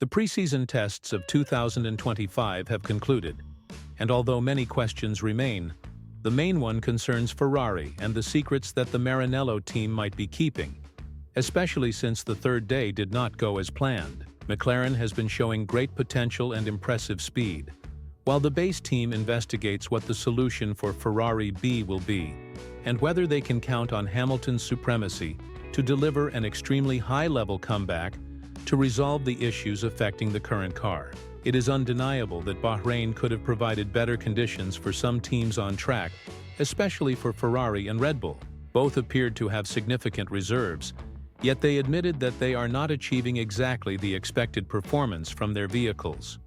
The preseason tests of 2025 have concluded, and although many questions remain, the main one concerns Ferrari and the secrets that the Maranello team might be keeping, especially since the third day did not go as planned. McLaren has been showing great potential and impressive speed, while the base team investigates what the solution for Ferrari B will be, and whether they can count on Hamilton's supremacy to deliver an extremely high-level comeback to resolve the issues affecting the current car. It is undeniable that Bahrain could have provided better conditions for some teams on track, especially for Ferrari and Red Bull. Both appeared to have significant reserves, yet they admitted that they are not achieving exactly the expected performance from their vehicles.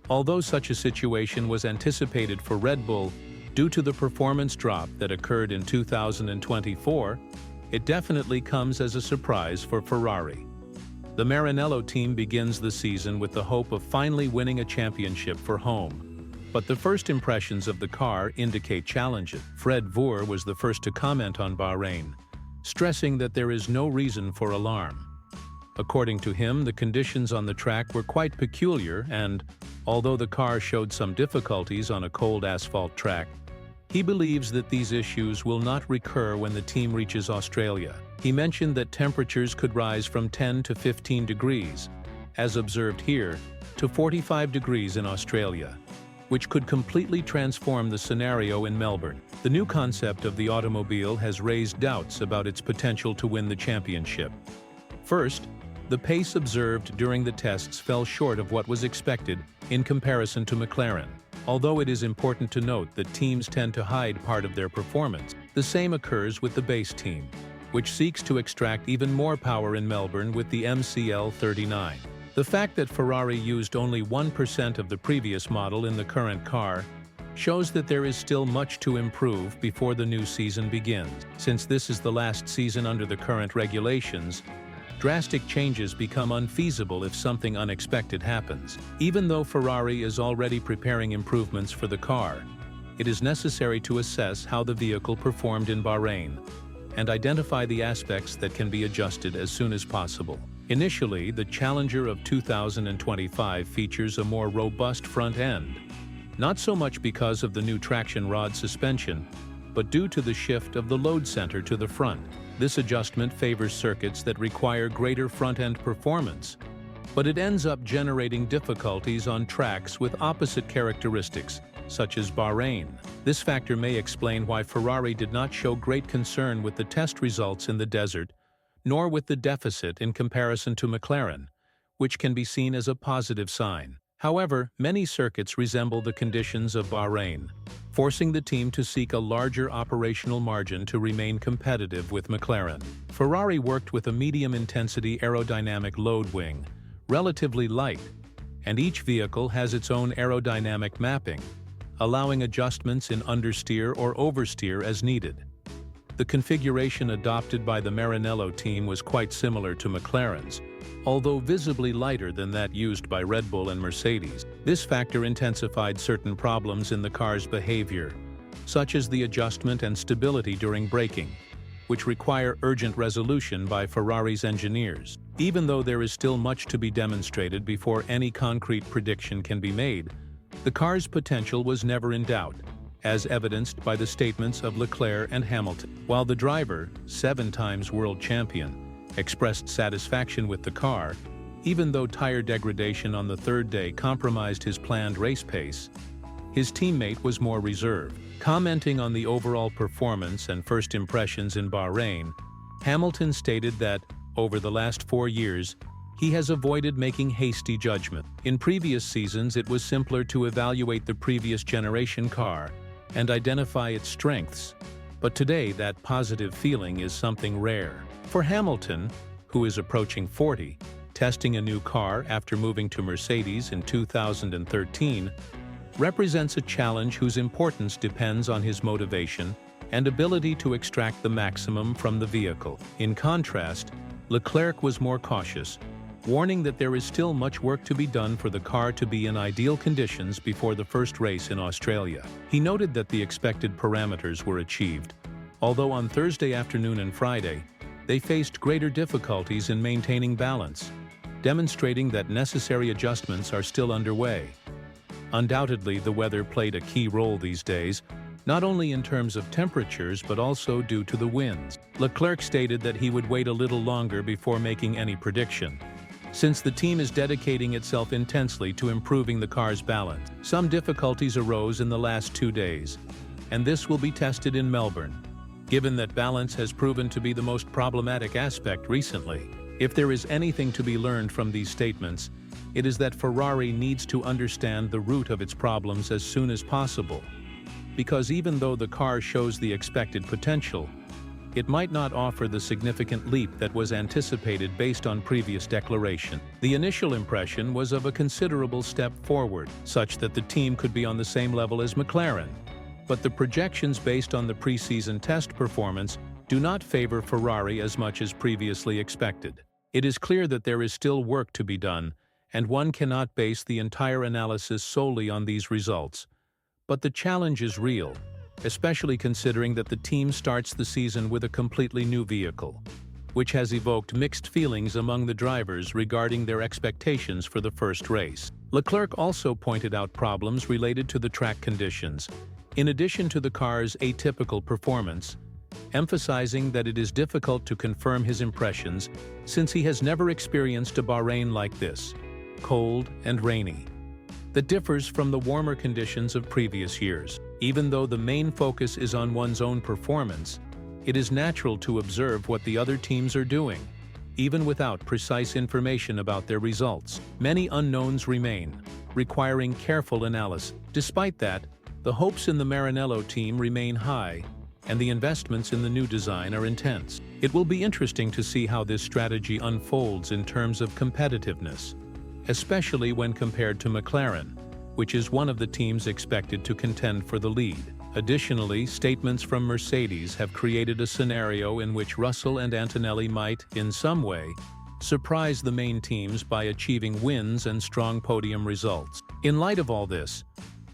Although such a situation was anticipated for Red Bull due to the performance drop that occurred in 2024, it definitely comes as a surprise for Ferrari. The Maranello team begins the season with the hope of finally winning a championship for home. But the first impressions of the car indicate challenges. Fred Vaur was the first to comment on Bahrain, stressing that there is no reason for alarm. According to him, the conditions on the track were quite peculiar and, although the car showed some difficulties on a cold asphalt track, he believes that these issues will not recur when the team reaches Australia. He mentioned that temperatures could rise from 10 to 15 degrees, as observed here, to 45 degrees in Australia, which could completely transform the scenario in Melbourne. The new concept of the automobile has raised doubts about its potential to win the championship. First, the pace observed during the tests fell short of what was expected in comparison to McLaren. Although it is important to note that teams tend to hide part of their performance, the same occurs with the base team, which seeks to extract even more power in Melbourne with the MCL39. The fact that Ferrari used only 1% of the previous model in the current car shows that there is still much to improve before the new season begins. Since this is the last season under the current regulations, drastic changes become unfeasible if something unexpected happens. Even though Ferrari is already preparing improvements for the car, it is necessary to assess how the vehicle performed in Bahrain and identify the aspects that can be adjusted as soon as possible. Initially, the Challenger of 2025 features a more robust front end, not so much because of the new traction rod suspension, but due to the shift of the load center to the front. This adjustment favors circuits that require greater front-end performance, but it ends up generating difficulties on tracks with opposite characteristics, such as Bahrain. This factor may explain why Ferrari did not show great concern with the test results in the desert, nor with the deficit in comparison to McLaren, which can be seen as a positive sign. However, many circuits resemble the conditions of Bahrain, forcing the team to seek a larger operational margin to remain competitive with McLaren. Ferrari worked with a medium-intensity aerodynamic load wing, relatively light, and each vehicle has its own aerodynamic mapping, allowing adjustments in understeer or oversteer as needed. The configuration adopted by the Maranello team was quite similar to McLaren's, although visibly lighter than that used by Red Bull and Mercedes. This factor intensified certain problems in the car's behavior, such as the adjustment and stability during braking, which require urgent resolution by Ferrari's engineers. Even though there is still much to be demonstrated before any concrete prediction can be made, the car's potential was never in doubt, as evidenced by the statements of Leclerc and Hamilton. While the driver, 7-time world champion, expressed satisfaction with the car, even though tire degradation on the third day compromised his planned race pace, his teammate was more reserved. Commenting on the overall performance and first impressions in Bahrain, Hamilton stated that, over the last 4 years, he has avoided making hasty judgment. In previous seasons, it was simpler to evaluate the previous generation car and identify its strengths, but today that positive feeling is something rare. For Hamilton, who is approaching 40, testing a new car after moving to Mercedes in 2013 represents a challenge whose importance depends on his motivation and ability to extract the maximum from the vehicle. In contrast, Leclerc was more cautious, warning that there is still much work to be done for the car to be in ideal conditions before the first race in Australia. He noted that the expected parameters were achieved, although on Thursday afternoon and Friday, they faced greater difficulties in maintaining balance. demonstrating that necessary adjustments are still underway. Undoubtedly, the weather played a key role these days, not only in terms of temperatures but also due to the winds. Leclerc stated that he would wait a little longer before making any prediction, since the team is dedicating itself intensely to improving the car's balance. Some difficulties arose in the last 2 days, and this will be tested in Melbourne, given that balance has proven to be the most problematic aspect recently. If there is anything to be learned from these statements, it is that Ferrari needs to understand the root of its problems as soon as possible, because even though the car shows the expected potential, it might not offer the significant leap that was anticipated based on previous declaration. The initial impression was of a considerable step forward, such that the team could be on the same level as McLaren, but the projections based on the pre-season test performance do not favor Ferrari as much as previously expected. It is clear that there is still work to be done, and one cannot base the entire analysis solely on these results. But the challenge is real, especially considering that the team starts the season with a completely new vehicle, which has evoked mixed feelings among the drivers regarding their expectations for the first race. Leclerc also pointed out problems related to the track conditions, in addition to the car's atypical performance, emphasizing that it is difficult to confirm his impressions since he has never experienced a Bahrain like this, cold and rainy, that differs from the warmer conditions of previous years. Even though the main focus is on one's own performance, it is natural to observe what the other teams are doing, even without precise information about their results. Many unknowns remain, requiring careful analysis. Despite that, the hopes in the Maranello team remain high, and the investments in the new design are intense. It will be interesting to see how this strategy unfolds in terms of competitiveness, especially when compared to McLaren, which is one of the teams expected to contend for the lead. Additionally, statements from Mercedes have created a scenario in which Russell and Antonelli might, in some way, surprise the main teams by achieving wins and strong podium results. In light of all this,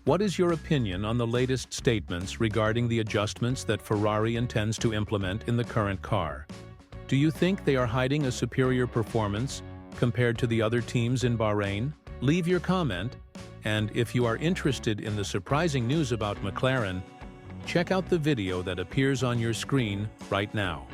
what is your opinion on the latest statements regarding the adjustments that Ferrari intends to implement in the current car? Do you think they are hiding a superior performance compared to the other teams in Bahrain? Leave your comment, and if you are interested in the surprising news about McLaren, check out the video that appears on your screen right now.